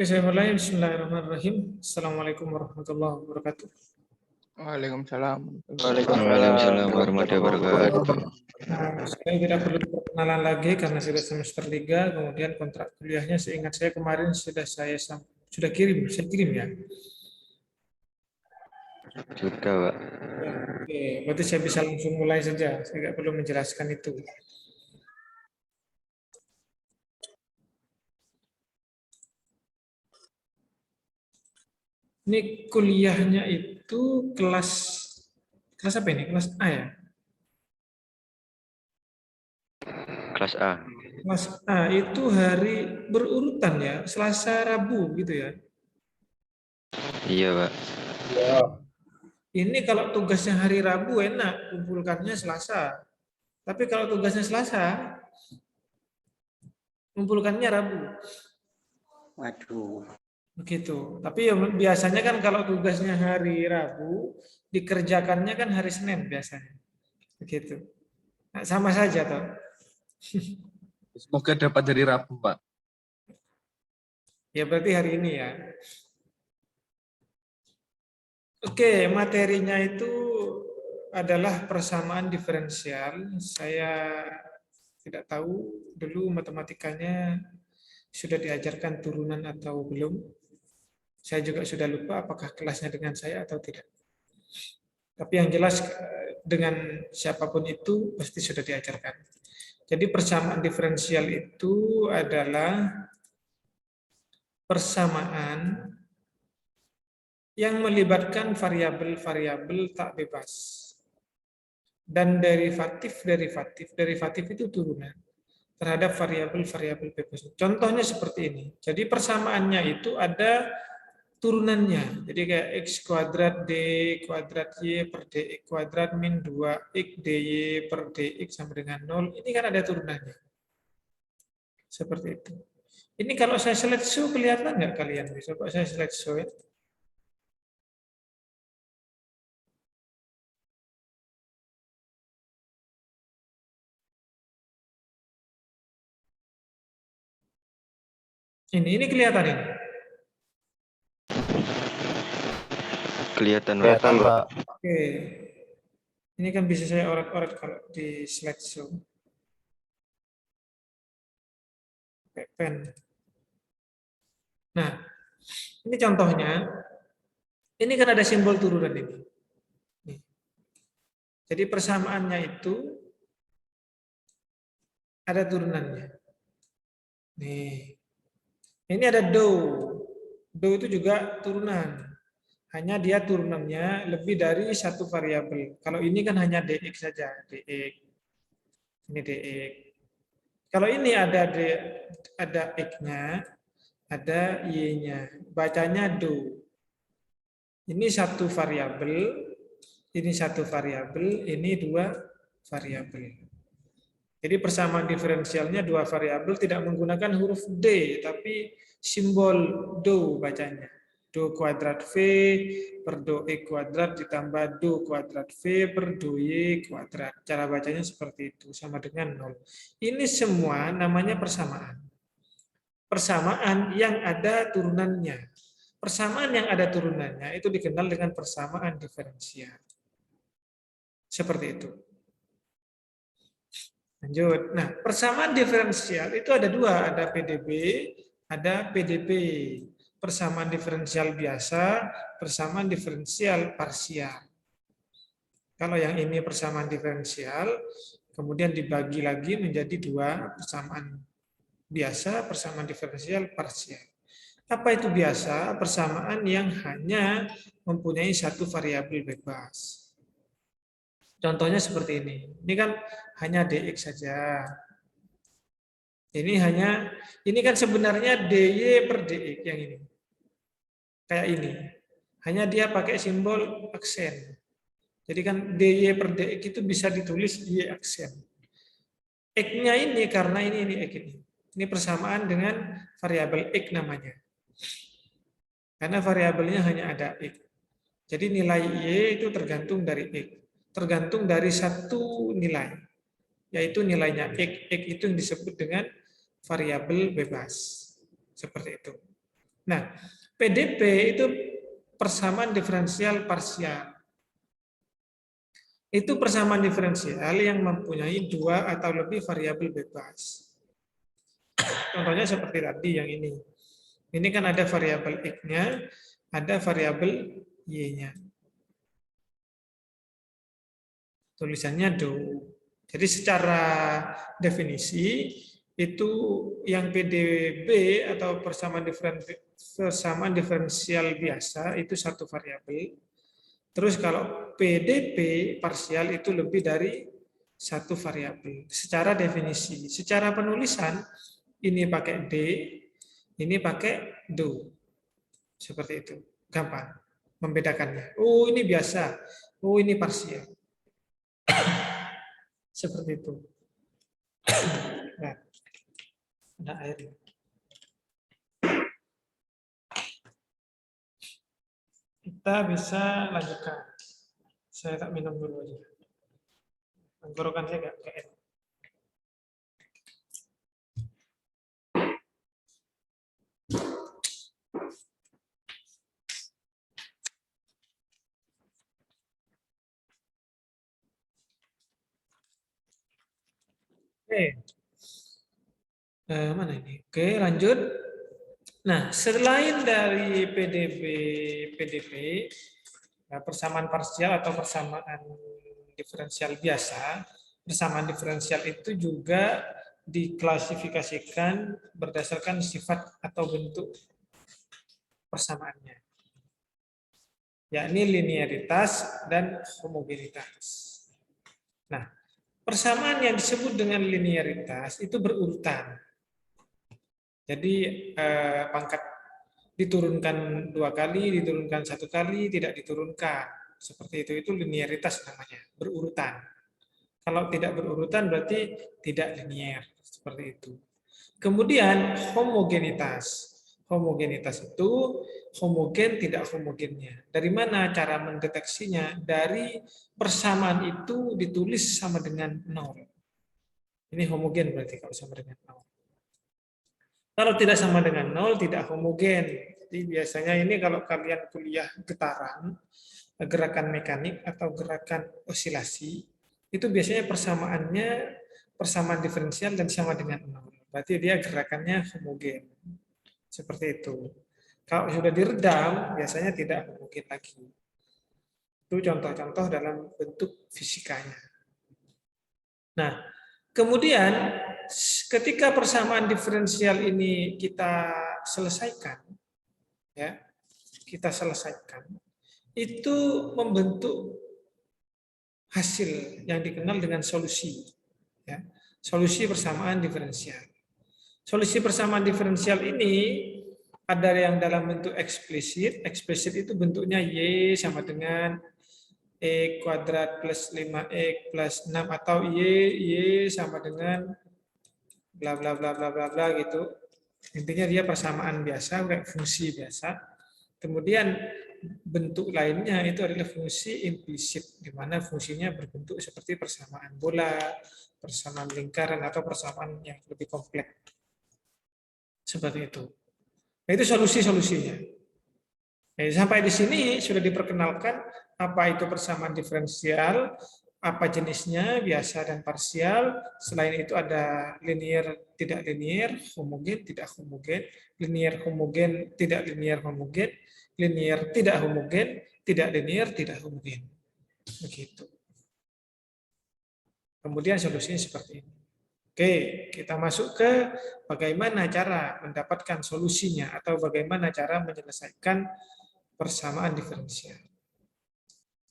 Oke, saya mulai. Bismillahirrahmanirrahim. Assalamualaikum warahmatullahi wabarakatuh. Waalaikumsalam. Waalaikumsalam warahmatullahi wabarakatuh. Nah, saya tidak perlu perkenalan lagi karena sudah semester 3. Kemudian kontrak kuliahnya seingat saya kemarin sudah kirim. Saya kirim ya. Sudah, Pak. Oke, berarti saya bisa langsung mulai saja. Saya tidak perlu menjelaskan itu. Ini kuliahnya itu kelas apa ini? Kelas A ya? Kelas A. Kelas A itu hari berurutan ya, Selasa, Rabu gitu ya. Iya, Pak. Ini kalau tugasnya hari Rabu enak, kumpulkannya Selasa. Tapi kalau tugasnya Selasa, kumpulkannya Rabu. Waduh. Begitu. Tapi ya biasanya kan kalau tugasnya hari Rabu, dikerjakannya kan hari Senin biasanya. Begitu. Nah, sama saja toh. Semoga dapat dari Rabu, Pak. Ya berarti hari ini ya. Oke, materinya itu adalah persamaan diferensial. Saya tidak tahu dulu matematikanya sudah diajarkan turunan atau belum. Saya juga sudah lupa apakah kelasnya dengan saya atau tidak. Tapi yang jelas dengan siapapun itu pasti sudah diajarkan. Jadi persamaan diferensial itu adalah persamaan yang melibatkan variabel-variabel tak bebas. Dan derivatif itu turunan terhadap variabel-variabel bebas. Contohnya seperti ini. Jadi persamaannya itu ada turunannya. Jadi kayak x kuadrat d kuadrat y per dx kuadrat min 2x dy per dx sama dengan 0. Ini kan ada turunannya. Seperti itu. Ini kalau saya slideshow kelihatan nggak kalian? Coba saya slideshow ya. Ini kelihatan ini. Kelihatan, Pak. Oke. Ini kan bisa saya oret-oret kalau di slideshow. Pakai pen. Nah, ini contohnya. Ini kan ada simbol turunan ini. Nih. Jadi persamaannya itu ada turunannya. Nih. Ini ada do. Do itu juga turunan. Hanya dia turunannya lebih dari satu variabel. Kalau ini kan hanya dx saja, dx. Ini dx. Kalau ini ada x-nya, ada y-nya. Bacanya do. Ini satu variabel, ini satu variabel, ini dua variabel. Jadi persamaan diferensialnya dua variabel tidak menggunakan huruf D, tapi simbol do bacanya. Do kuadrat V per do E kuadrat ditambah do kuadrat V per do Y kuadrat. Cara bacanya seperti itu, sama dengan 0. Ini semua namanya persamaan. Persamaan yang ada turunannya. Persamaan yang ada turunannya itu dikenal dengan persamaan diferensial. Seperti itu. Lanjut. Nah, persamaan diferensial itu ada dua, ada PDB, ada PDP. Persamaan diferensial biasa, persamaan diferensial parsial. Kalau yang ini persamaan diferensial, kemudian dibagi lagi menjadi dua, persamaan biasa, persamaan diferensial parsial. Apa itu biasa? Persamaan yang hanya mempunyai satu variabel bebas. Contohnya seperti ini. Ini kan hanya dx saja. Ini kan sebenarnya dy per dx yang ini. Kayak ini. Hanya dia pakai simbol aksen. Jadi kan dy per dx itu bisa ditulis y aksen. X-nya ini karena ini x ini. Ini persamaan dengan variabel x namanya. Karena variabelnya hanya ada x. Jadi nilai y itu tergantung dari x. Tergantung dari satu nilai, yaitu nilainya x. X itu yang disebut dengan variabel bebas. Seperti itu. Nah, PDP itu persamaan diferensial parsial. Itu persamaan diferensial yang mempunyai 2 atau lebih variabel bebas. Contohnya seperti tadi yang ini. Ini kan ada variabel X-nya, ada variabel Y-nya. Tulisannya do. Jadi secara definisi itu yang PDB atau persamaan diferensial biasa itu satu variabel. Terus kalau PDP parsial itu lebih dari satu variabel. Secara definisi, secara penulisan ini pakai D, ini pakai do. Seperti itu. Gampang membedakannya. Oh, ini biasa. Oh, ini parsial. Seperti itu. Nah, ada air. Kita bisa lanjutkan. Saya tak minum dulu aja. Tenggorokan saya nggak enak. Oke. Mana ini? Oke, lanjut. Nah, selain dari PDP, persamaan parsial atau persamaan diferensial biasa, persamaan diferensial itu juga diklasifikasikan berdasarkan sifat atau bentuk persamaannya, yakni linearitas dan homogenitas. Nah, persamaan yang disebut dengan linearitas itu berurutan. Jadi pangkat diturunkan 2 kali, diturunkan 1 kali, tidak diturunkan. Seperti itu linearitas namanya, berurutan. Kalau tidak berurutan berarti tidak linear, seperti itu. Kemudian homogenitas. Homogenitas itu homogen tidak homogennya. Dari mana cara mendeteksinya? Dari persamaan itu ditulis sama dengan 0. Ini homogen berarti kalau sama dengan 0. Kalau tidak sama dengan 0, tidak homogen. Jadi biasanya ini kalau kalian kuliah getaran, gerakan mekanik atau gerakan osilasi, itu biasanya persamaannya persamaan diferensial dan sama dengan 0. Berarti dia gerakannya homogen. Seperti itu. Kalau sudah diredam, biasanya tidak homogen lagi. Itu contoh-contoh dalam bentuk fisikanya. Nah, kemudian ketika persamaan diferensial ini kita selesaikan, ya, itu membentuk hasil yang dikenal dengan solusi, ya, solusi persamaan diferensial. Solusi persamaan diferensial ini ada yang dalam bentuk eksplisit. Eksplisit itu bentuknya Y sama dengan E kuadrat plus 5X plus 6 atau Y sama dengan bla bla bla bla bla bla gitu. Intinya dia persamaan biasa, kayak fungsi biasa. Kemudian bentuk lainnya itu adalah fungsi implisit, di mana fungsinya berbentuk seperti persamaan bola, persamaan lingkaran, atau persamaan yang lebih kompleks. Seperti itu. Nah, itu solusi-solusinya. Nah, sampai di sini sudah diperkenalkan apa itu persamaan diferensial, apa jenisnya, biasa dan parsial. Selain itu ada linear, tidak linear, homogen, tidak homogen, linear homogen, tidak linear homogen, linear tidak homogen, tidak linear, tidak homogen. Begitu. Kemudian solusinya seperti ini. Oke, kita masuk ke bagaimana cara mendapatkan solusinya atau bagaimana cara menyelesaikan persamaan diferensial.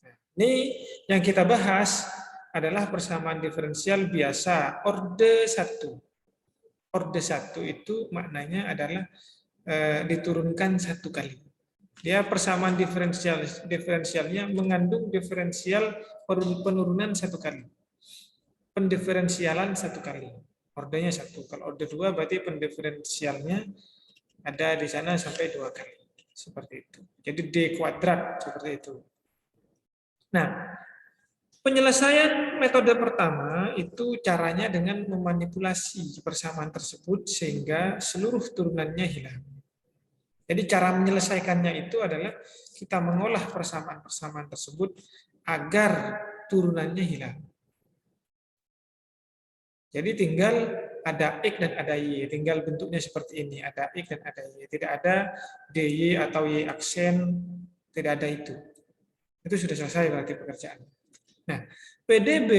Nah, ini yang kita bahas adalah persamaan diferensial biasa orde 1. Orde 1 itu maknanya adalah diturunkan 1 kali. Dia persamaan diferensialnya mengandung diferensial penurunan 1 kali. Pendiferensialan 1 kali. Ordenya 1. Kalau orde 2 berarti pendiferensialnya ada di sana sampai 2 kali. Seperti itu. Jadi D kuadrat seperti itu. Nah, penyelesaian metode pertama itu caranya dengan memanipulasi persamaan tersebut sehingga seluruh turunannya hilang. Jadi cara menyelesaikannya itu adalah kita mengolah persamaan-persamaan tersebut agar turunannya hilang. Jadi tinggal ada X dan ada Y, tinggal bentuknya seperti ini, ada X dan ada Y. Tidak ada DY atau Y aksen, tidak ada itu. Itu sudah selesai berarti pekerjaan. Nah, PDB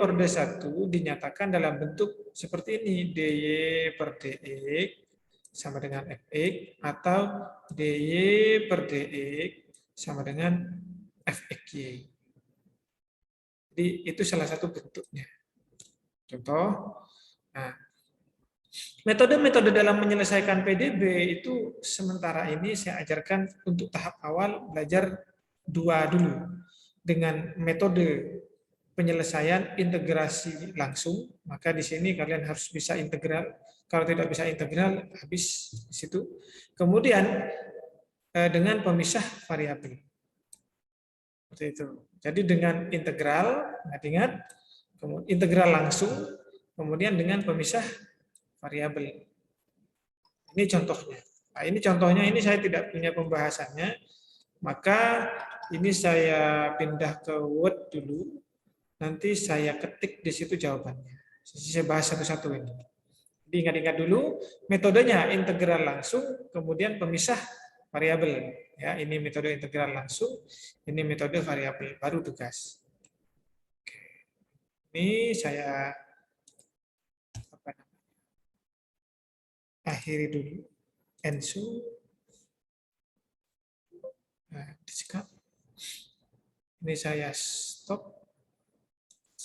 orde 1 dinyatakan dalam bentuk seperti ini, DY per DX sama dengan Fx atau DY per DX sama dengan Fxy. Jadi itu salah satu bentuknya. Contoh, nah, metode-metode dalam menyelesaikan PDB itu sementara ini saya ajarkan untuk tahap awal belajar 2 dulu. Dengan metode penyelesaian integrasi langsung, maka di sini kalian harus bisa integral. Kalau tidak bisa integral, habis di situ. Kemudian dengan pemisah variabel. Seperti itu. Jadi dengan integral, ingat, integral langsung, kemudian dengan pemisah variabel. Ini contohnya. Nah, ini contohnya, ini saya tidak punya pembahasannya, maka ini saya pindah ke Word dulu. Nanti saya ketik di situ jawabannya. Saya bahas satu-satu ini. Diingat-ingat dulu metodenya integral langsung, kemudian pemisah variabel. Ya, ini metode integral langsung, ini metode variabel. Baru tugas. Oke. Ini saya akhiri dulu. Ensu. Nah, disikap. Ini saya stop.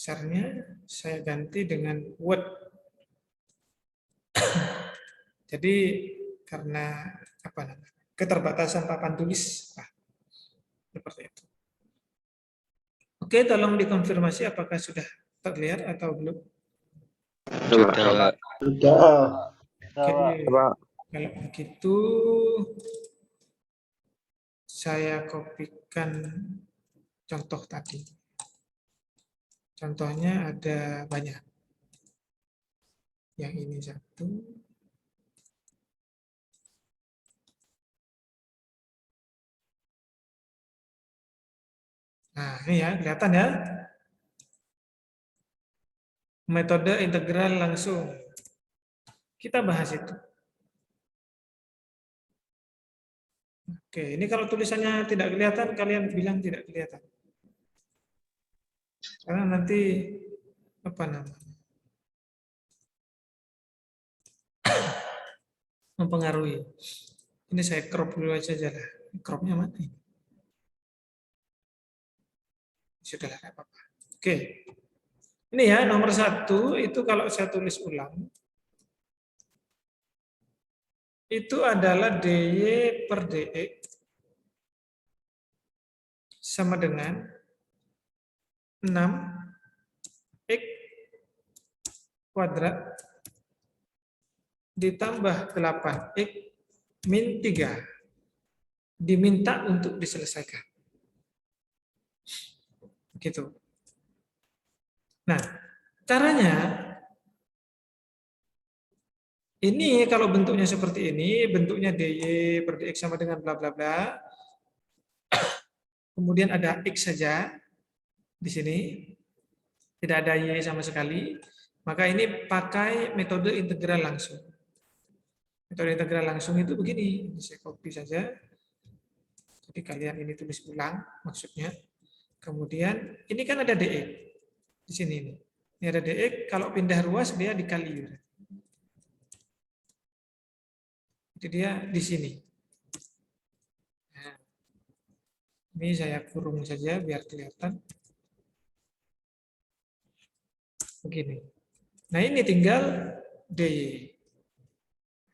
Share-nya saya ganti dengan Word. Jadi karena keterbatasan papan tulis, seperti itu. Oke, tolong dikonfirmasi apakah sudah terlihat atau belum. Sudah, Pak. Oke, kalau begitu saya kopikan contoh tadi. Contohnya ada banyak. Yang ini satu. Nah, ini ya, kelihatan ya. Metode integral langsung. Kita bahas itu. Oke, ini kalau tulisannya tidak kelihatan, kalian bilang tidak kelihatan. Karena nanti mempengaruhi. Ini saya crop dulu aja lah. Cropnya mana ini? Sudahlah, tidak apa-apa. Oke. Ini ya, nomor 1, itu kalau saya tulis ulang, itu adalah DY per DX sama dengan 6X kuadrat ditambah 8X min 3 diminta untuk diselesaikan. Gitu. Nah, caranya ini kalau bentuknya seperti ini, bentuknya DY per DX sama dengan bla bla bla. Kemudian ada X saja di sini. Tidak ada Y sama sekali. Maka ini pakai metode integral langsung. Metode integral langsung itu begini. Saya copy saja. Jadi kalian ini tulis ulang maksudnya. Kemudian ini kan ada DX di sini ini. Ini ada DX, kalau pindah ruas dia dikali. Jadi dia di sini. Nah, ini saya kurung saja biar kelihatan. Begini. Nah ini tinggal DY.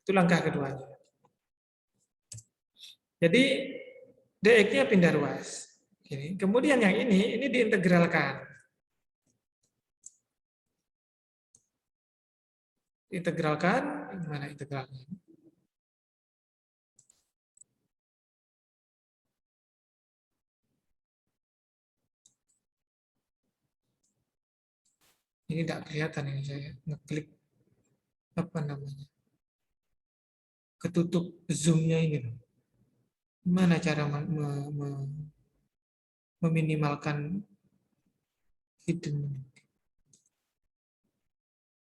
Itu langkah keduanya. Jadi DX-nya pindah ruas. Gini. Kemudian yang ini diintegralkan. Integralkan, mana integralnya? Ini tidak kelihatan ini saya ngeklik apa namanya? Ketutup zoom-nya ini. Gimana cara meminimalkan hidden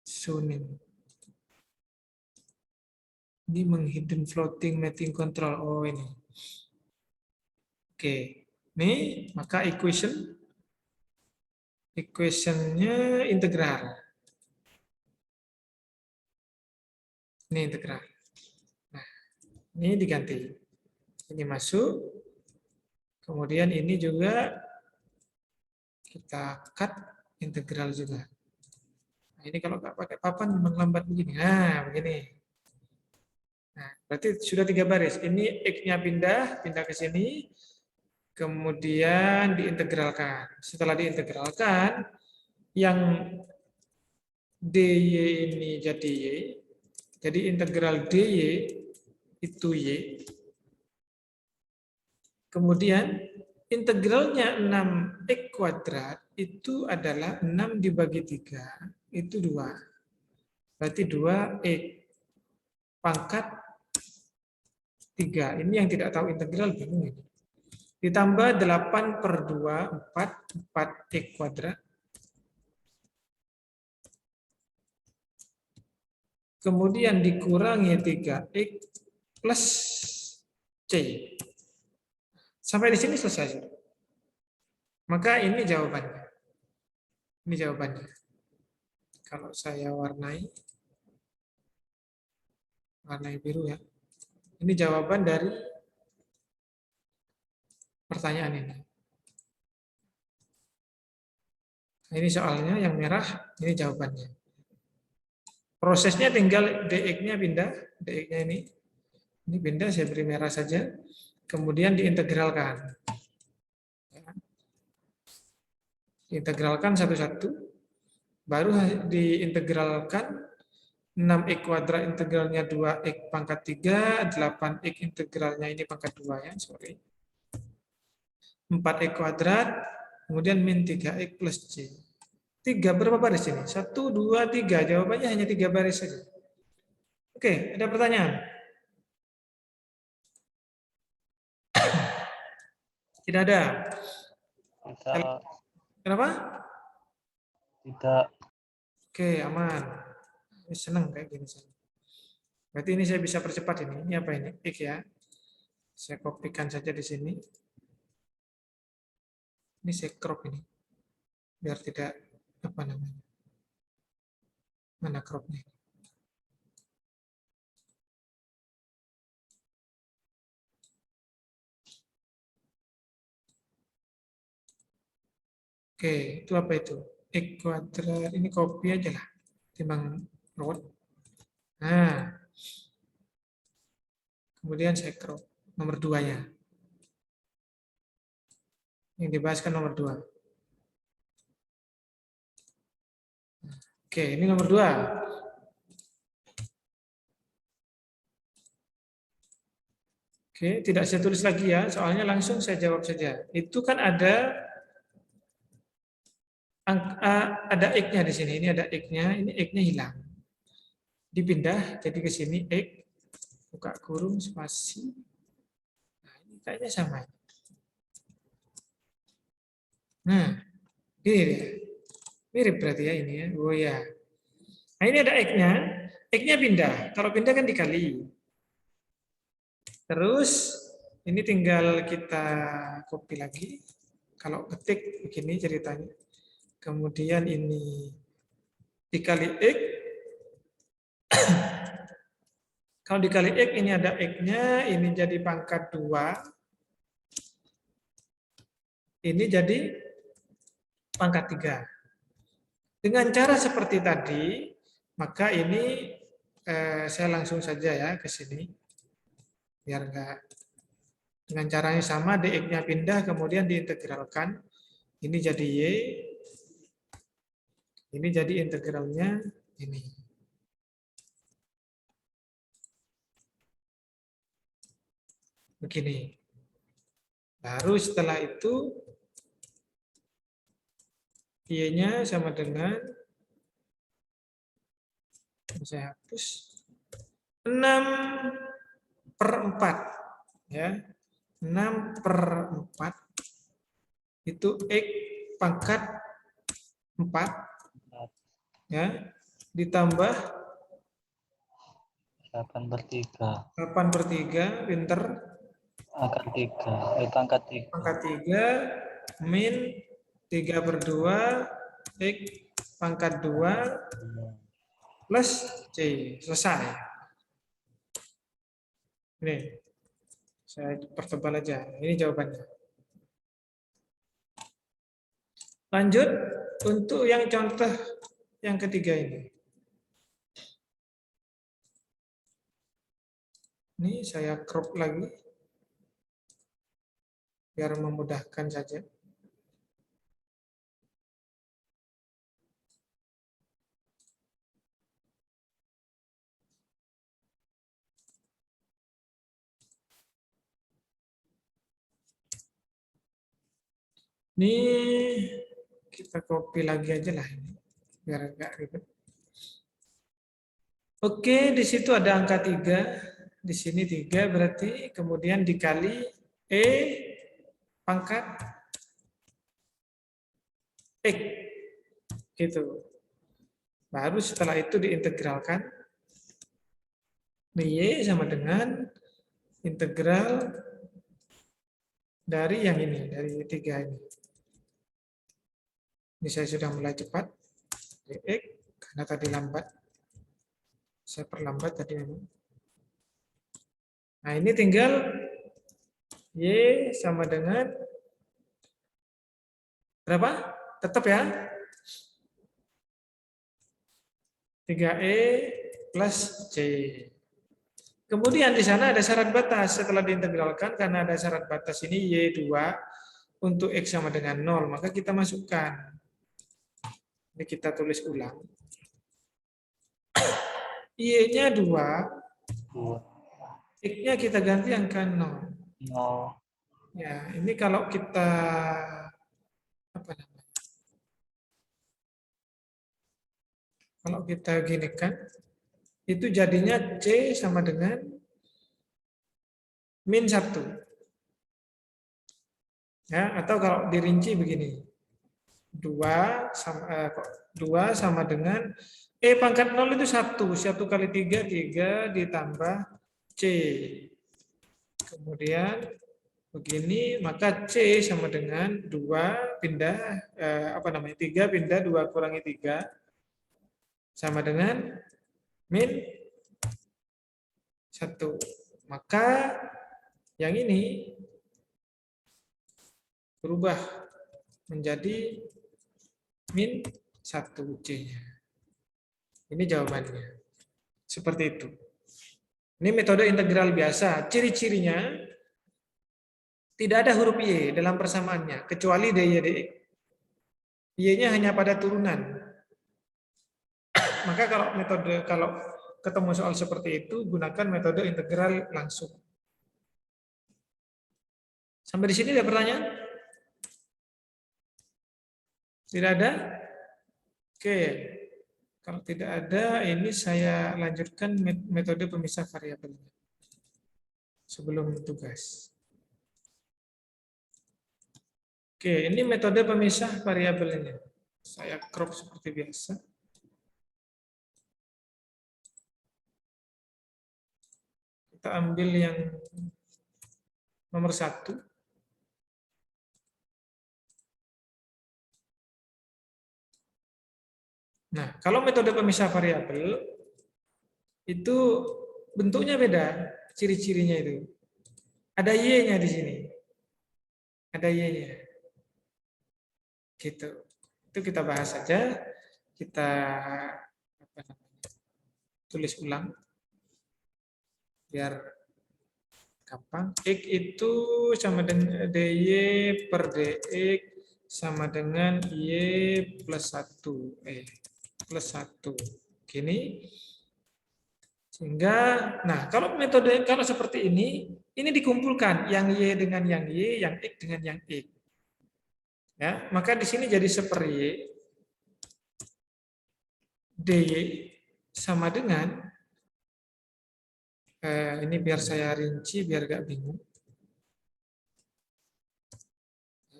zoning? Ini menghidden floating mapping control. Oh ini. Oke. Ini maka equationnya integral. Ini integral. Nah, ini diganti. Ini masuk. Kemudian ini juga kita cut integral juga. Nah, ini kalau nggak pakai papan memang lambat begini. Nah, begini. Nah, berarti sudah 3 baris. Ini X-nya pindah ke sini, kemudian diintegralkan. Setelah diintegralkan, yang dy ini jadi y, jadi integral dy itu y. Kemudian integralnya 6x kuadrat itu adalah 6 dibagi 3, itu 2. Berarti 2x pangkat 3. Ini yang tidak tahu integral bingung ini. Ditambah 8/2, 4x kuadrat. Kemudian dikurangi 3x plus c. Sampai di sini selesai. Maka ini jawabannya. Ini jawabannya. Kalau saya warnai biru ya. Ini jawaban dari pertanyaan ini. Nah, ini soalnya yang merah, ini jawabannya. Prosesnya tinggal dx-nya pindah, dx-nya ini pindah, saya beri merah saja. Kemudian diintegralkan. Diintegralkan satu-satu. Baru diintegralkan 6x kuadrat integralnya 2x pangkat 3, 8x integralnya ini pangkat 2 ya, sorry. 4x kuadrat, kemudian min 3x plus c. 3 berapa baris ini? 1, 2, 3. Jawabannya hanya 3 baris saja. Oke, ada pertanyaan? Tidak ada. Tidak. Kenapa? Tidak. Oke, aman. Senang kayak gini. Berarti ini saya bisa percepat ini. Ini apa ini? X ya. Saya kopikan saja di sini. Ini saya crop ini. Biar tidak apa namanya. Mana cropnya? Oke, itu apa itu? X kuadrat. Ini copy aja lah. Timbang root. Nah. Kemudian saya crop nomor 2-nya. Yang dibahas kan nomor 2. Oke, ini nomor 2. Oke, tidak saya tulis lagi ya, soalnya langsung saya jawab saja. Itu kan ada X-nya di sini. Ini ada X-nya, ini X-nya hilang. Dipindah jadi ke sini X, buka kurung spasi. Nah, ini kayaknya sama. Nah, ini dia. Mirip berarti ya ini ya. Oh ya. Nah, ini ada X-nya. X-nya pindah. Kalau pindah kan dikali. Terus ini tinggal kita copy lagi. Kalau ketik begini ceritanya. Kemudian ini dikali X. Kalau dikali X, ini ada X-nya, ini jadi pangkat 2. Ini jadi pangkat 3. Dengan cara seperti tadi, maka ini saya langsung saja ya ke sini. Biar enggak. Dengan caranya sama, dx-nya pindah, kemudian diintegralkan. Ini jadi y. Ini jadi integralnya ini. Begini. Baru setelah itu y-nya sama dengan, saya hapus, 6/4 ya. 6/4 itu X pangkat 4 ya, ditambah 8/3 8/3, pinter, angka 3 pangkat 3 pangkat 3 min 3/2 X pangkat 2 plus C. Selesai. Ini saya pertebal aja. Ini jawabannya. Lanjut untuk yang contoh yang ketiga ini. Ini saya crop lagi biar memudahkan saja. Ini kita copy lagi aja lah ini biar agak ribet. Oke, di situ ada angka 3, di sini 3 berarti kemudian dikali E pangkat X gitu. Baru setelah itu diintegralkan. Y sama dengan integral dari yang ini, dari 3 ini. Ini saya sudah mulai cepat. X karena tadi lambat. Saya perlambat tadi memang. Nah, ini tinggal Y sama dengan berapa? Tetap ya. 3E plus C. Kemudian di sana ada syarat batas. Setelah diintegralkan, karena ada syarat batas ini Y2 untuk X sama dengan 0. Maka kita masukkan. Ini kita tulis ulang. Y-nya 2. X-nya kita ganti angka 0. Ya, ini kalau kita apa namanya? Kalau kita ginikan, itu jadinya C sama dengan min 1. Ya, atau kalau dirinci begini. 2 sama dengan E pangkat 0 itu 1. 1 kali 3, 3 ditambah C. Kemudian begini, maka C sama dengan 2 pindah, 3 pindah 2 kurangi 3 sama dengan min 1. Maka yang ini berubah menjadi min 1 C-nya. Ini jawabannya. Seperti itu. Ini metode integral biasa. Ciri-cirinya tidak ada huruf Y dalam persamaannya, kecuali DY, DX. Y-nya hanya pada turunan. Maka kalau ketemu soal seperti itu, gunakan metode integral langsung. Sampai di sini ada pertanyaan? Tidak ada? Oke. Kalau tidak ada, ini saya lanjutkan metode pemisah variabelnya. Sebelum tugas. Oke, ini metode pemisah variabelnya. Saya crop seperti biasa. Kita ambil yang nomor 1. Nah, kalau metode pemisah variabel itu bentuknya beda, ciri-cirinya itu. Ada Y-nya di sini. Ada Y-nya. Gitu. Itu kita bahas saja. Kita tulis ulang biar gampang. X itu sama dengan DY per DX sama dengan Y plus 1. Plus 1. Gini. Sehingga, nah kalau seperti ini dikumpulkan yang Y dengan yang Y, yang X dengan yang X. Ya, maka di sini jadi seper Y, DY sama dengan, ini biar saya rinci, biar gak bingung.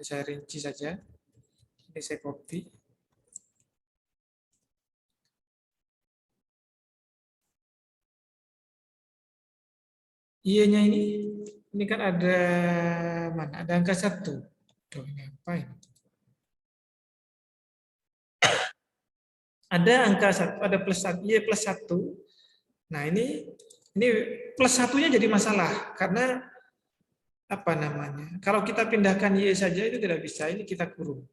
saya rinci saja. Ini saya copy. Y-nya ini kan ada mana? Ada angka 1. Tuh, ini apa ini? Ada angka 1, ada plus 1, Y plus 1. Nah, ini plus 1-nya jadi masalah karena apa namanya? Kalau kita pindahkan Y saja itu tidak bisa, ini kita kurung.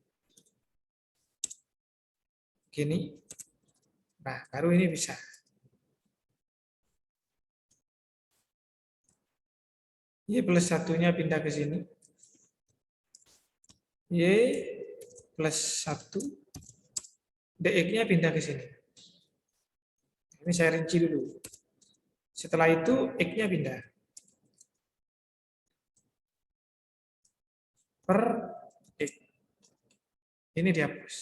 Gini. Nah, baru ini bisa. Y plus 1-nya pindah ke sini. Y plus 1. DX-nya pindah ke sini. Ini saya rinci dulu. Setelah itu, X-nya pindah. Per X. Ini dihapus.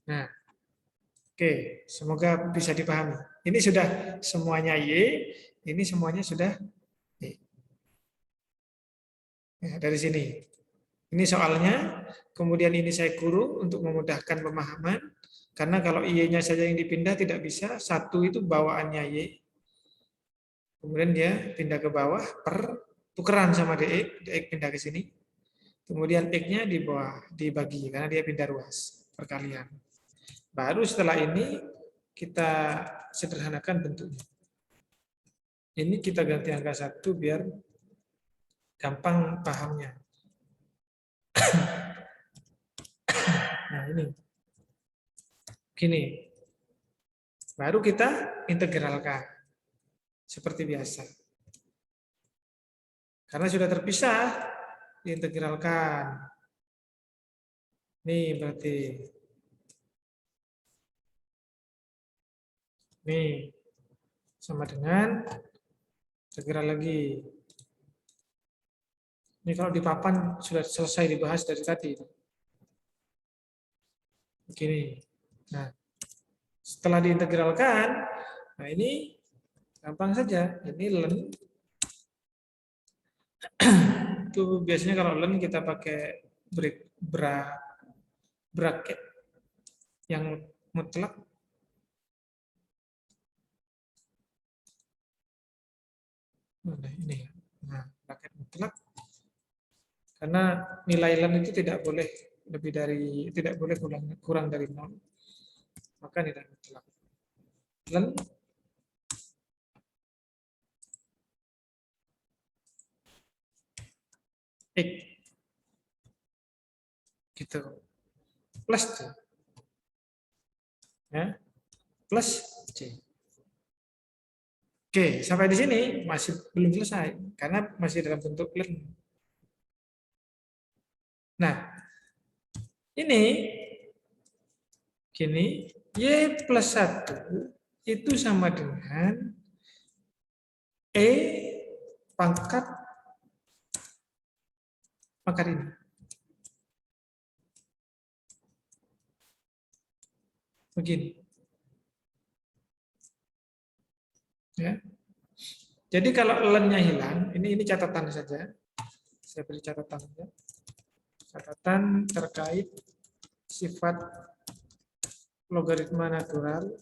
Nah, oke. Semoga bisa dipahami. Ini sudah semuanya Y, ini semuanya sudah Y. Ya, dari sini. Ini soalnya, kemudian ini saya kurung untuk memudahkan pemahaman, karena kalau Y-nya saja yang dipindah tidak bisa, 1 itu bawaannya Y, kemudian dia pindah ke bawah, tukeran sama DX, DX pindah ke sini, kemudian X-nya di bawah, dibagi, karena dia pindah ruas, perkalian. Baru setelah ini, kita sederhanakan bentuknya. Ini kita ganti angka 1 biar gampang pahamnya. Nah, ini. Gini. Baru kita integralkan. Seperti biasa. Karena sudah terpisah, diintegralkan. Nih berarti. Nih. Sama dengan integral lagi. Ini kalau di papan sudah selesai dibahas dari tadi. Begini. Nah, setelah diintegralkan, nah ini gampang saja. Ini len. Itu biasanya kalau len kita pakai bracket yang mutlak. Nah, ini. Nah, bracket mutlak. Karena nilai len itu tidak boleh lebih dari, tidak boleh kurang dari 0. Maka nilai mutlak. Len X. Gitu. Plus C. Ya. Plus C. Oke, sampai di sini masih belum selesai. Karena masih dalam bentuk len. Nah, ini gini, Y plus 1 itu sama dengan E pangkat ini. Begini. Ya. Jadi kalau lennya hilang, ini catatan saja. Saya beri catatan saja. Catatan terkait sifat logaritma natural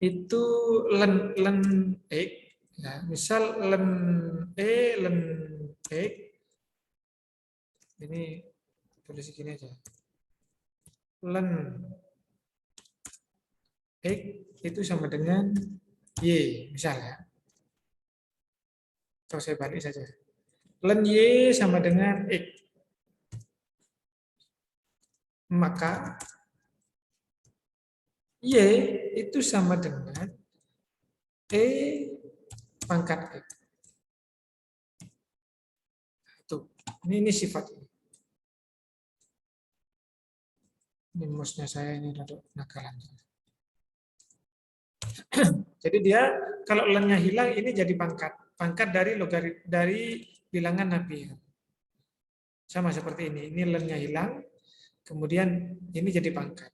itu len X, ya, misal len E, len X, ini tulis gini aja, len X itu sama dengan Y, misalnya, atau saya balik saja, len Y sama dengan X, maka Y itu sama dengan E pangkat X. Tuh, ini sifat ini. Ini mouse-nya saya ini ada nakalan. Jadi dia kalau lennya hilang ini jadi pangkat dari bilangan Napier. Sama seperti ini. Ini lennya hilang, kemudian ini jadi pangkat.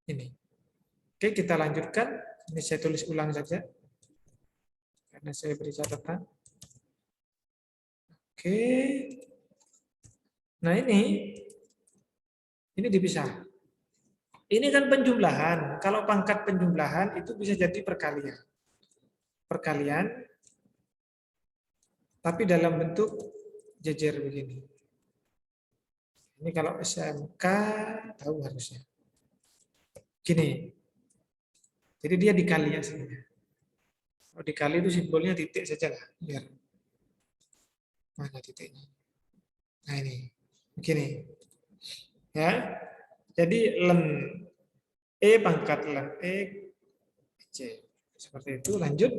Ini. Oke, kita lanjutkan. Ini saya tulis ulang saja. Karena saya beri catatan. Oke. Nah ini dipisah. Ini kan penjumlahan. Kalau pangkat penjumlahan itu bisa jadi perkalian. Perkalian, tapi dalam bentuk jejer begini. Ini kalau SMK tahu harusnya. Gini. Jadi dia dikali aslinya. Kalau dikali itu simbolnya titik saja lah. Biar mana titiknya. Nah ini. Begini. Ya. Jadi len E pangkat len E C. Seperti itu. Lanjut.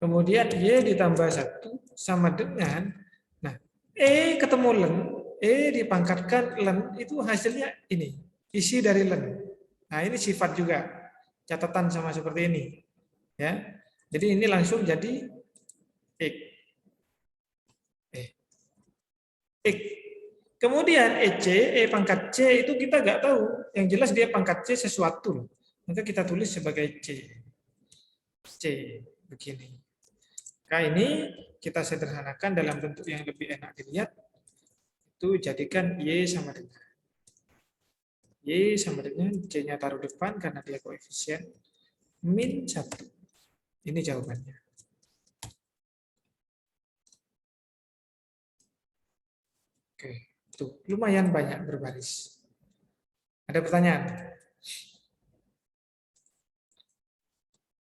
Kemudian Y ditambah 1 sama dengan, nah E ketemu len, E dipangkatkan len, itu hasilnya ini. Isi dari len. Nah ini sifat juga. Catatan sama seperti ini. Ya. Jadi ini langsung jadi X. X. Kemudian EC, E pangkat C itu kita nggak tahu. Yang jelas dia pangkat C sesuatu. Maka kita tulis sebagai C. C. Begini. Nah ini kita sederhanakan dalam bentuk yang lebih enak dilihat. Itu jadikan Y sama dengan. Y sama dengan C-nya taruh depan karena dia koefisien. Min 1. Ini jawabannya. Oke. Tuh, lumayan banyak berbaris. Ada pertanyaan?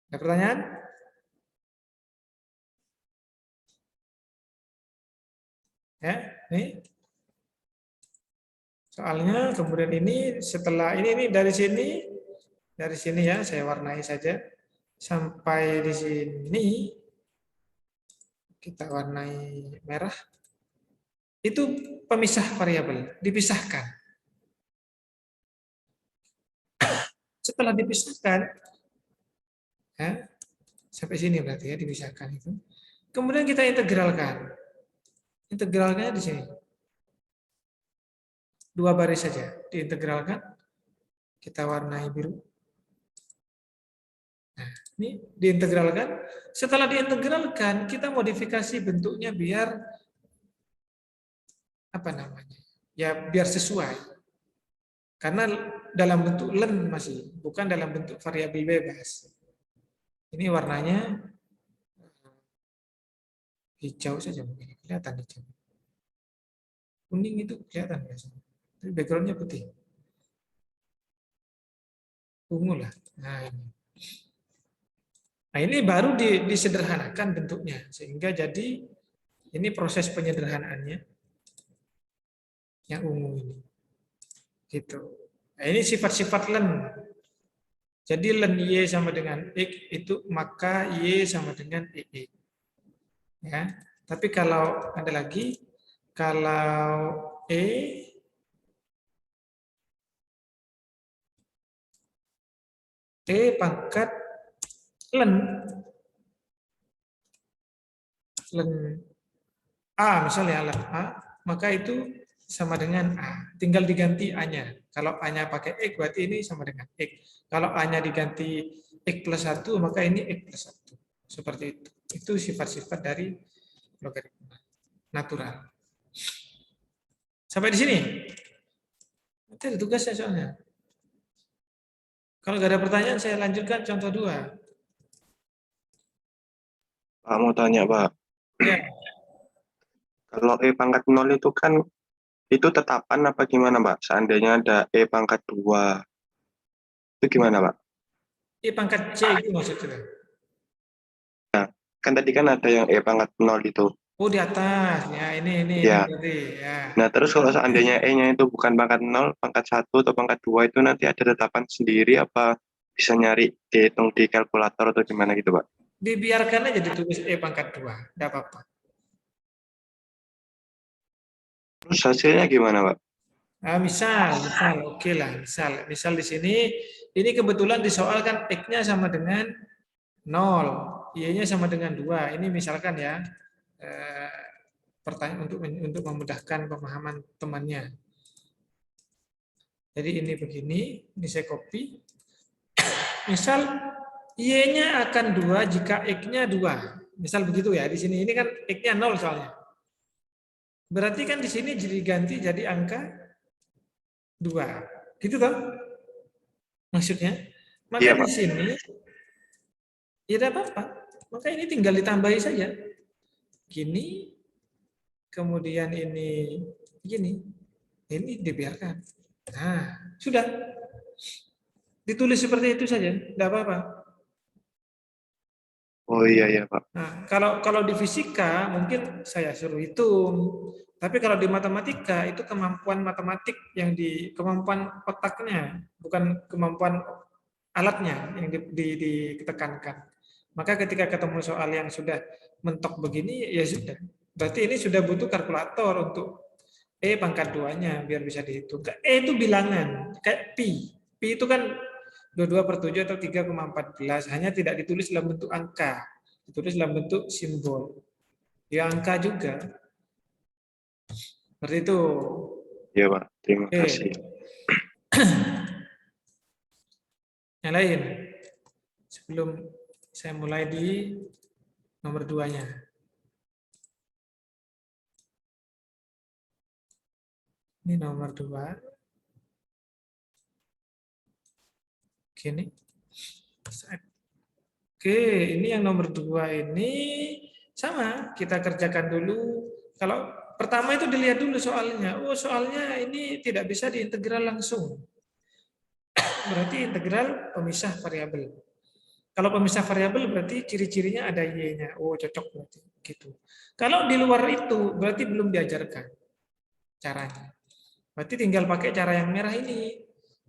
Ada pertanyaan? Ya, nih. Soalnya kemudian ini setelah ini dari sini ya saya warnai saja sampai di sini kita warnai merah. Itu pemisah variabel, dipisahkan. Setelah dipisahkan, ya, sampai sini berarti ya dipisahkan itu. Kemudian kita integralkan. Integralnya di sini. 2 baris saja diintegralkan. Kita warnai biru. Nah, ini diintegralkan. Setelah diintegralkan, kita modifikasi bentuknya biar apa namanya? Ya biar sesuai. Karena dalam bentuk len masih, bukan dalam bentuk variabel bebas. Ini warnanya hijau saja mungkin, kelihatan hijau. Kuning itu kelihatan biasanya. Tapi backgroundnya putih. Ungu lah. Nah ini baru disederhanakan bentuknya. Sehingga jadi ini proses penyederhanaannya. Yang ungu ini. Gitu. Nah, ini sifat-sifat len. Jadi len Y sama dengan X itu maka Y sama dengan EX. Ya. Tapi kalau ada lagi, kalau E pangkat len A misalnya len A, maka itu sama dengan A. Tinggal diganti A-nya. Kalau A-nya pakai X, berarti ini sama dengan X. Kalau A-nya diganti X plus 1, maka ini X plus 1. Seperti itu. Itu sifat-sifat dari logaritma natural. Sampai di sini. Nanti ada tugasnya soalnya. Kalau nggak ada pertanyaan, saya lanjutkan contoh 2. Pak, mau tanya, Pak. Ya. Kalau E pangkat 0 itu kan, itu tetapan apa gimana, Pak? Seandainya ada E pangkat 2, itu gimana, Pak? E pangkat C itu maksudnya. Nah, kan tadi kan ada yang E pangkat 0 itu. Oh, di atas. Ya, ini Ya. berarti. Ya. Nah, terus kalau seandainya E-nya itu bukan pangkat 0, pangkat 1 atau pangkat 2 itu nanti ada tetapan sendiri apa bisa nyari dihitung di kalkulator atau gimana gitu, Pak? Dibiarkan aja ditulis E pangkat 2. Tidak apa-apa. Terus hasilnya gimana, Pak? Nah, misal, oke lah, misal di sini, ini kebetulan disoalkan X-nya sama dengan 0, Y-nya sama dengan 2. Ini misalkan ya, pertanyaan untuk memudahkan pemahaman temannya. Jadi ini begini, ini saya copy. Misal Y-nya akan 2 jika X-nya 2. Misal begitu ya, di sini ini kan X-nya 0 soalnya. Berarti kan di sini diganti jadi angka 2. Gitu toh? Maksudnya. Maka Iya, di Pak. sini ya tidak apa-apa. Maka ini tinggal ditambahi saja. Gini, kemudian ini gini. Ini dibiarkan. Nah, sudah. Ditulis seperti itu saja, tidak apa-apa. Oh iya ya, Pak. Nah, kalau di fisika mungkin saya suruh hitung, tapi kalau di matematika itu kemampuan matematik yang kemampuan otaknya, bukan kemampuan alatnya yang ditekankan. Maka ketika ketemu soal yang sudah mentok begini, ya sudah. Berarti ini sudah butuh kalkulator untuk pangkat 2-nya biar bisa dihitung. E itu bilangan, kayak pi. Pi itu kan 22/7 atau 3,14, hanya tidak ditulis dalam bentuk angka, ditulis dalam bentuk simbol. Ya angka juga. Seperti itu. Iya, Pak. Terima Oke. kasih. Yang lain. Sebelum saya mulai di nomor 2-nya. Ini nomor 2. Gini. Oke, ini yang nomor 2 ini sama. Kita kerjakan dulu. Kalau pertama itu dilihat dulu soalnya. Oh, soalnya ini tidak bisa diintegral langsung. Berarti integral pemisah variabel. Kalau pemisah variabel berarti ciri-cirinya ada y-nya. Oh, cocok berarti gitu. Kalau di luar itu berarti belum diajarkan caranya. Berarti tinggal pakai cara yang merah ini.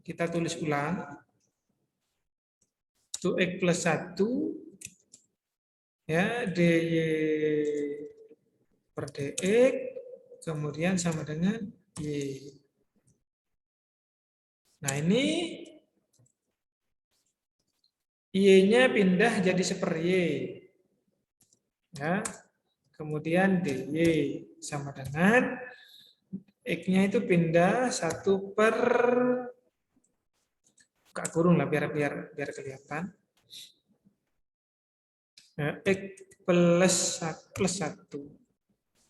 Kita tulis ulang. 2x plus 1 ya dy per dx kemudian sama dengan y. Nah ini y-nya pindah jadi seper y. Ya. Kemudian dy sama dengan x-nya itu pindah 1 per buka kurung lah biar kelihatan. Ya, x plus 1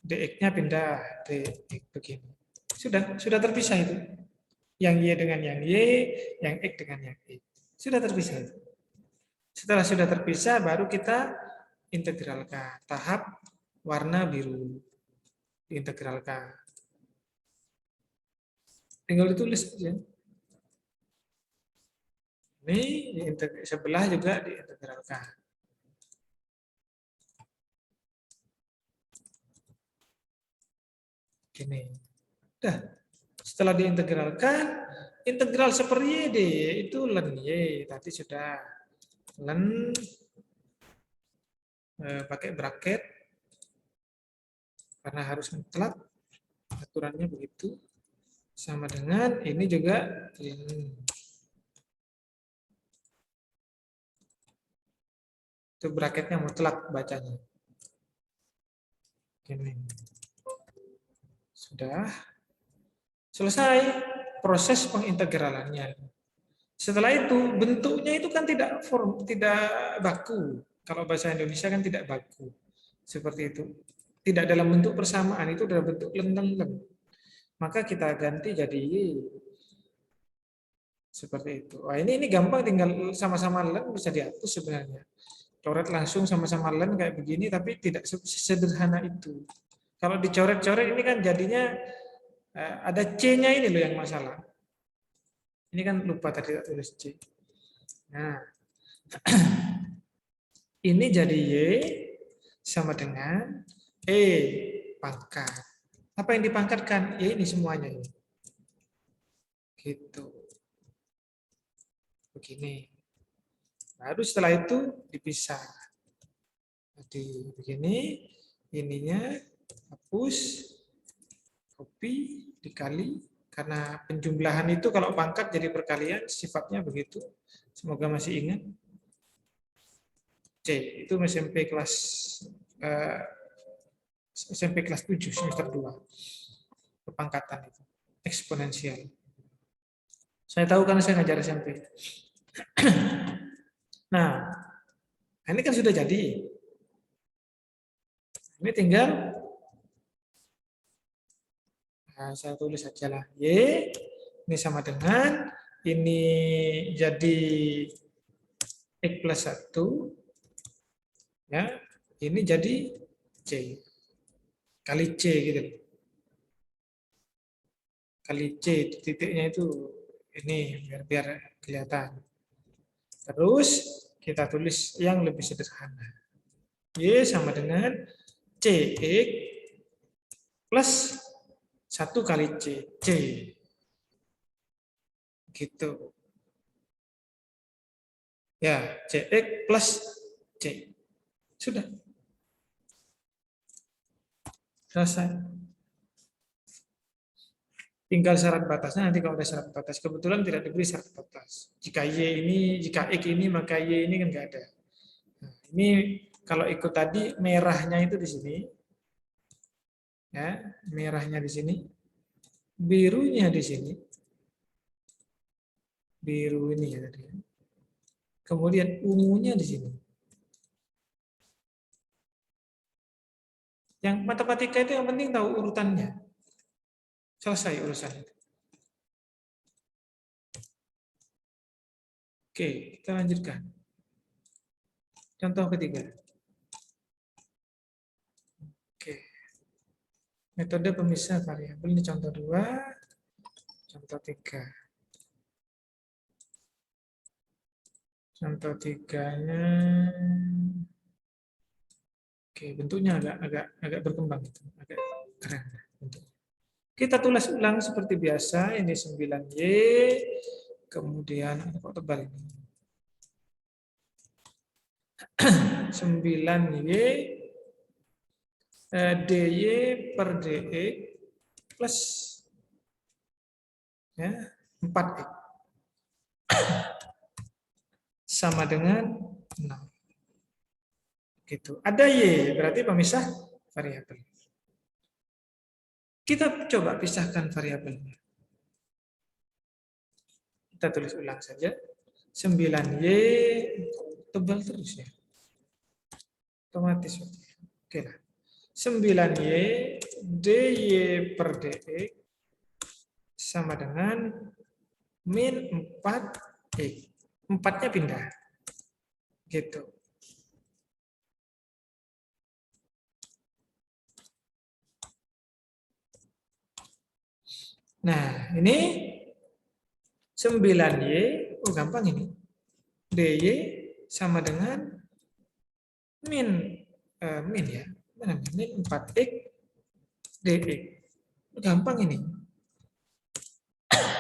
dx-nya pindah dx begini. Sudah terpisah itu. Yang y dengan yang y, yang x dengan yang x. Sudah terpisah itu. Setelah sudah terpisah baru kita integralkan. Tahap warna biru. Diintegralkan. Tinggal ditulis aja. Ini sebelah juga diintegralkan. Gini. Udah. Setelah diintegralkan, integral seper y d itu ln y. Tadi sudah ln pakai bracket karena harus mutlak. Aturannya begitu. Sama dengan ini juga ln. Itu bracketnya mutlak bacanya. Gini. Sudah. Selesai proses pengintegralannya. Setelah itu bentuknya itu kan tidak baku. Kalau bahasa Indonesia kan tidak baku. Seperti itu. Tidak dalam bentuk persamaan, itu dalam bentuk leng-leng. Maka kita ganti jadi y. Seperti itu. Wah, ini gampang, tinggal sama-sama len bisa dihapus sebenarnya. Coret langsung sama-sama len kayak begini, tapi tidak sederhana itu. Kalau dicoret-coret ini kan jadinya ada C-nya ini loh yang masalah. Ini kan lupa tadi tulis C. Nah, ini jadi Y sama dengan E pangkat. Apa yang dipangkatkan? Y ini semuanya ini. Gitu. Begini. Baru setelah itu dipisah. Jadi begini, ininya hapus, copy, dikali. Karena penjumlahan itu kalau pangkat jadi perkalian, sifatnya begitu. Semoga masih ingat. C, itu SMP kelas 7, semester 2. Kepangkatan itu. Eksponensial. Saya tahu karena saya ngajar SMP. Nah, ini kan sudah jadi. Ini tinggal saya tulis saja lah. Y ini sama dengan ini jadi X plus 1. Ya, ini jadi C. Kali C gitu. Kali C, titiknya itu ini biar kelihatan. Terus kita tulis yang lebih sederhana. Y sama dengan CX plus 1 kali C. Gitu. Ya, CX plus C. Sudah. Selesai. Tinggal syarat batasnya, nanti kalau ada syarat batas. Kebetulan tidak diberi syarat batas. Jika X ini, maka Y ini kan nggak ada. Nah, ini kalau ikut tadi, merahnya itu di sini. Ya, merahnya di sini. Birunya di sini. Biru ini ya tadi. Kemudian ungunya di sini. Yang matematika itu yang penting tahu urutannya. Selesai urusan itu. Oke, kita lanjutkan. Contoh ketiga. Oke. Metode pemisah variabel ini contoh 2, contoh 3. Contoh 3-nya oke, bentuknya agak berkembang itu, agak keren bentuknya. Kita tulis ulang seperti biasa, ini 9Y, kemudian kok tebal ini. 9Y DY per DX plus ya, 4X sama dengan 6. Gitu. Ada Y, berarti pemisah variabel. Kita coba pisahkan variabelnya. Kita tulis ulang saja. 9Y, tebal terus ya. Otomatis. Oke lah. 9Y DY per DX sama dengan min 4X. 4-nya pindah. Gitu. Nah, ini 9Y, oh gampang ini. DY sama dengan min ya. Mana min 4X DX. Gampang ini.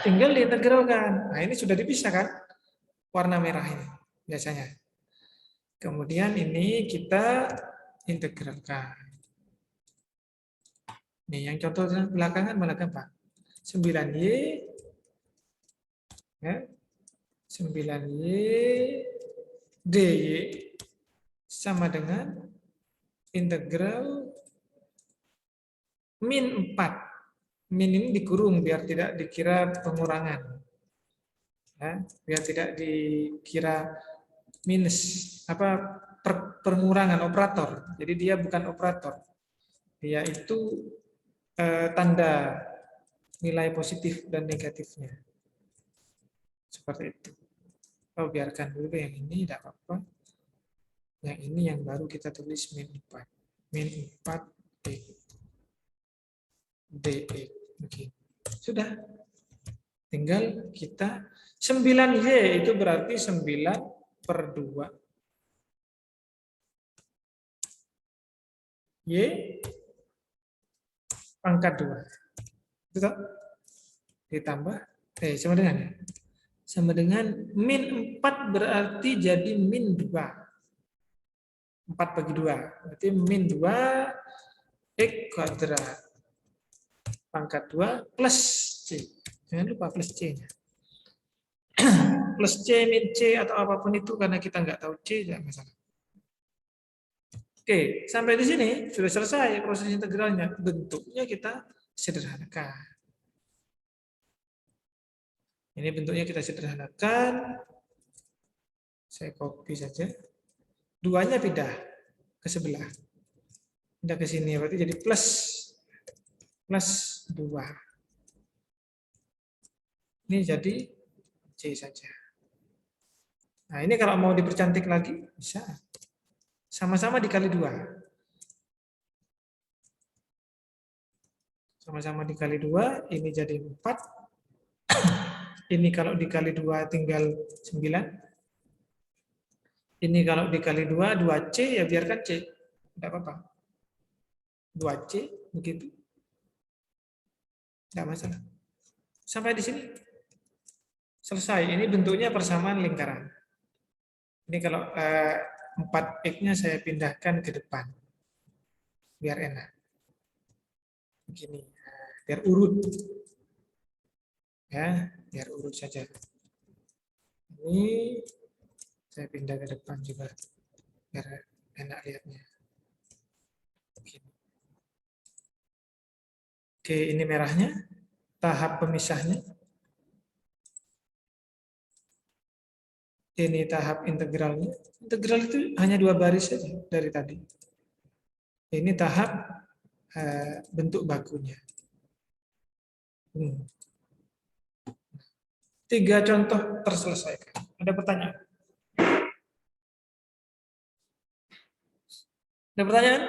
Tinggal diintegralkan. Nah, ini sudah dipisah kan? Warna merah ini biasanya. Kemudian ini kita integralkan. Nih, yang contoh belakangan mana gampang? 9Y ya, 9Y DY sama dengan integral min 4. Min ini dikurung biar tidak dikira pengurangan. Ya, biar tidak dikira minus apa pengurangan operator. Jadi dia bukan operator. Dia itu tanda nilai positif dan negatifnya. Seperti itu. Oh, biarkan dulu yang ini, tidak apa-apa. Yang ini yang baru kita tulis min 4. Min 4 DX. Begini. Sudah. Tinggal kita 9Y itu berarti 9 per 2. Y pangkat 2. Itu ditambah sama dengan ya. Sama dengan min 4 berarti jadi min 2. 4 bagi 2. Berarti min 2 X kuadrat. Pangkat 2 plus C. Jangan lupa plus C-nya. Plus C, min C, atau apapun itu karena kita nggak tahu C, tidak masalah. Oke, sampai di sini sudah selesai proses integralnya. Bentuknya kita sederhanakan. Ini bentuknya kita sederhanakan. Saya copy saja. 2-nya pindah ke sebelah. Pindah ke sini, berarti jadi plus 2. Ini jadi C saja. Nah, ini kalau mau dipercantik lagi, bisa. Sama-sama dikali 2. Sama-sama dikali 2, ini jadi 4. Ini kalau dikali 2 tinggal 9. Ini kalau dikali 2, 2C, ya biarkan C. Tidak apa-apa. 2C, begitu. Tidak masalah. Sampai di sini. Selesai. Ini bentuknya persamaan lingkaran. Ini kalau 4X-nya saya pindahkan ke depan. Biar enak. Begini. Biar urut. Ya, biar urut saja. Ini saya pindah ke depan juga. Biar enak lihatnya. Begini. Oke, ini merahnya. Tahap pemisahnya. Ini tahap integralnya. Integral itu hanya 2 baris saja dari tadi. Ini tahap bentuk bakunya. 3 contoh terselesaikan. Ada pertanyaan? Ada pertanyaan?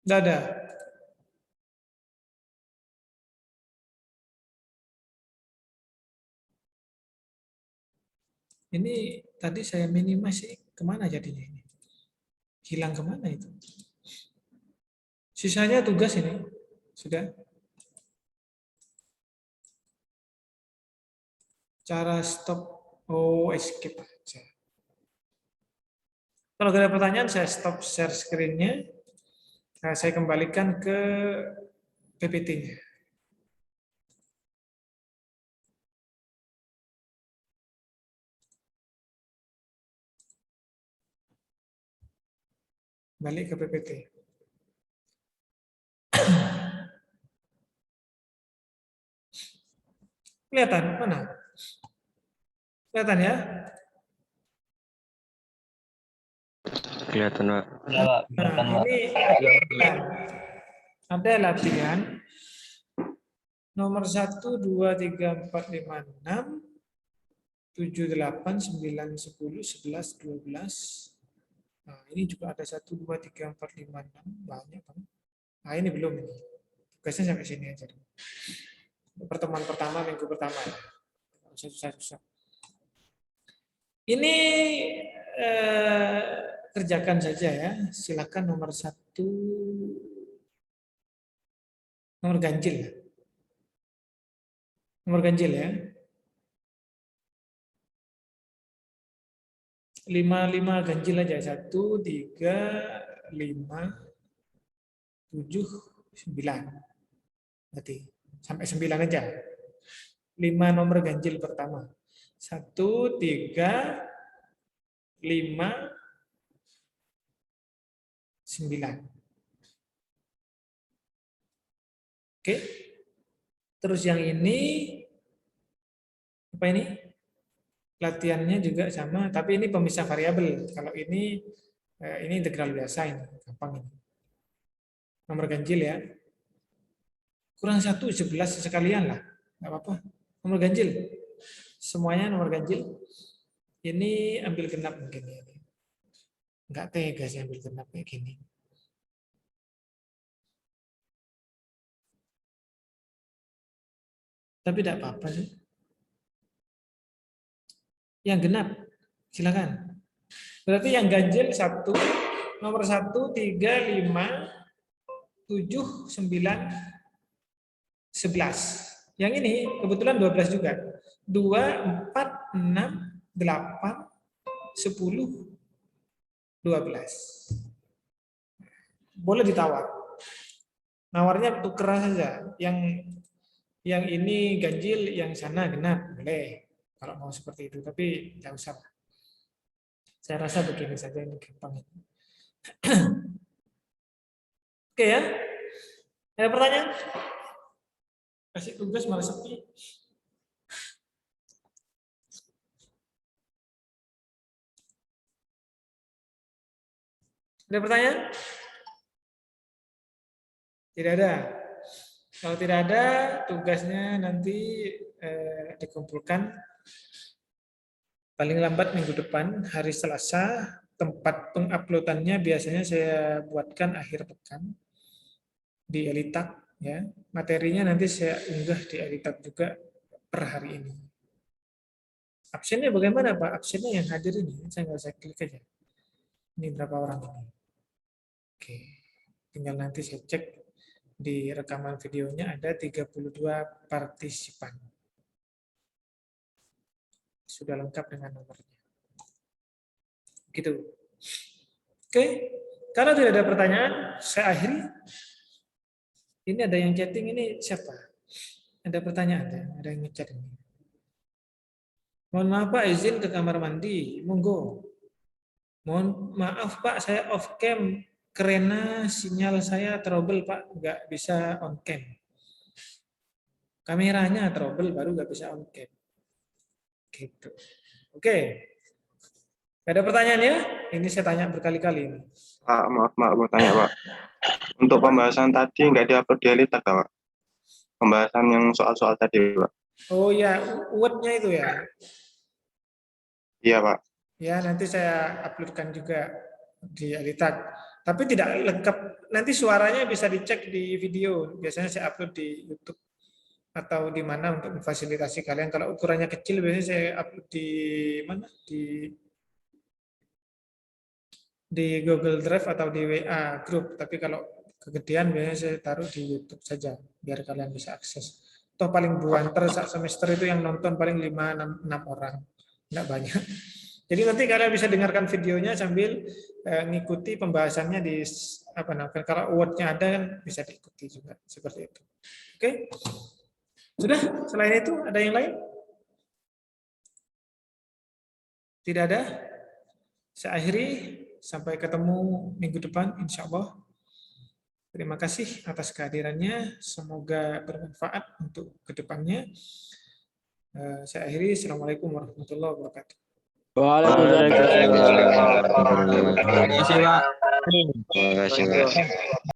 Tidak ada. Ini tadi saya minimasi, kemana jadinya ini? Hilang kemana itu? Sisanya tugas ini. Sudah. Cara stop. Oh, escape aja. Kalau ada pertanyaan, saya stop share screen-nya. Nah, saya kembalikan ke PPT-nya. Balik ke PPT. Kelihatan mana? Kelihatan ya? Kelihatan, Pak. Ya, Pak. Kelihatan, Nah, Pak. ini ada latihan nomor 1, 2, 3, 4, 5, 6, 7, 8, 9, 10, 11, 12. Nah, ini juga ada 1, 2, 3, 4, 5, 6. Banyak kan? Nah, ini belum ini. Tugasnya sampai sini aja. Pertemuan pertama, minggu pertama. Susah-susah. Ini kerjakan saja ya. Silakan nomor 1. Nomor ganjil. Nomor ganjil ya. 5 ganjil aja. 1, 3, 5, 7, 9. Berarti sampai 9 aja. 5 nomor ganjil pertama. 1, 3, 5, 9. Oke. Terus yang ini apa ini? Latihannya juga sama, tapi ini pemisah variabel. Kalau ini integral biasa ini, gampang ini. Nomor ganjil ya. Kurang 1, 11 sekalian lah. Enggak apa-apa. Nomor ganjil. Semuanya nomor ganjil. Ini ambil genap mungkin ya. Enggak tega sih ambil genap kayak gini. Tapi tidak apa-apa sih. Yang genap, silakan. Berarti yang ganjil 1, nomor 1, 3, 5, 7, 9, 11. Yang ini kebetulan 12 juga. 2, 4, 6, 8, 10, 12. Boleh ditawar. Nawarnya tukeran saja. Yang ini ganjil, yang sana genap, boleh. Kalau mau seperti itu, tapi tidak usah. Saya rasa begini saja ini gampang. Oke ya. Ada pertanyaan? Kasih tugas malah sepi. Ada pertanyaan? Tidak ada. Kalau tidak ada, tugasnya nanti dikumpulkan paling lambat minggu depan, hari Selasa. Tempat penguploadannya biasanya saya buatkan akhir pekan di Elitak. Ya, materinya nanti saya unggah di Elitak juga per hari ini. Absennya bagaimana Pak? Absennya yang hadir ini, saya nggak usah klik aja. Ini berapa orang ini? Oke, tinggal nanti saya cek di rekaman videonya ada 32 partisipan. Sudah lengkap dengan nomornya. Gitu. Oke, kalau tidak ada pertanyaan, saya akhiri. Ini ada yang chatting, ini siapa? Ada pertanyaan ya? Ada yang ngechat ini. Mohon maaf Pak, izin ke kamar mandi. Monggo. Mohon maaf Pak, saya off cam karena sinyal saya trouble Pak, nggak bisa on cam. Kameranya trouble baru nggak bisa on cam. Gitu. Oke. Ada pertanyaan ya? Ini saya tanya berkali-kali. Pak, maaf mau tanya Pak. Untuk pembahasan tadi nggak diupload di Elitak Pak? Pembahasan yang soal-soal tadi Pak? Oh ya, UUD-nya itu ya? Iya Pak. Ya, nanti saya uploadkan juga di Elitak. Tapi tidak lengkap. Nanti suaranya bisa dicek di video. Biasanya saya upload di YouTube atau di mana untuk memfasilitasi kalian. Kalau ukurannya kecil biasanya saya upload di mana? Di Google Drive atau di WA Group. Tapi kalau kegedean biasanya saya taruh di YouTube saja biar kalian bisa akses. Toh paling buanter saat semester itu yang nonton paling 5-6 orang. Enggak banyak. Jadi nanti kalian bisa dengarkan videonya sambil ngikuti pembahasannya di apa namanya. Kalau word-nya ada kan bisa diikuti juga seperti itu. Oke? Sudah? Selain itu ada yang lain? Tidak ada? Saya akhiri. Sampai ketemu minggu depan, insya Allah. Terima kasih atas kehadirannya. Semoga bermanfaat untuk kedepannya. Saya akhiri. Assalamualaikum warahmatullahi wabarakatuh. Waalaikumsalam. Terima kasih Pak. Terima kasih, Mas.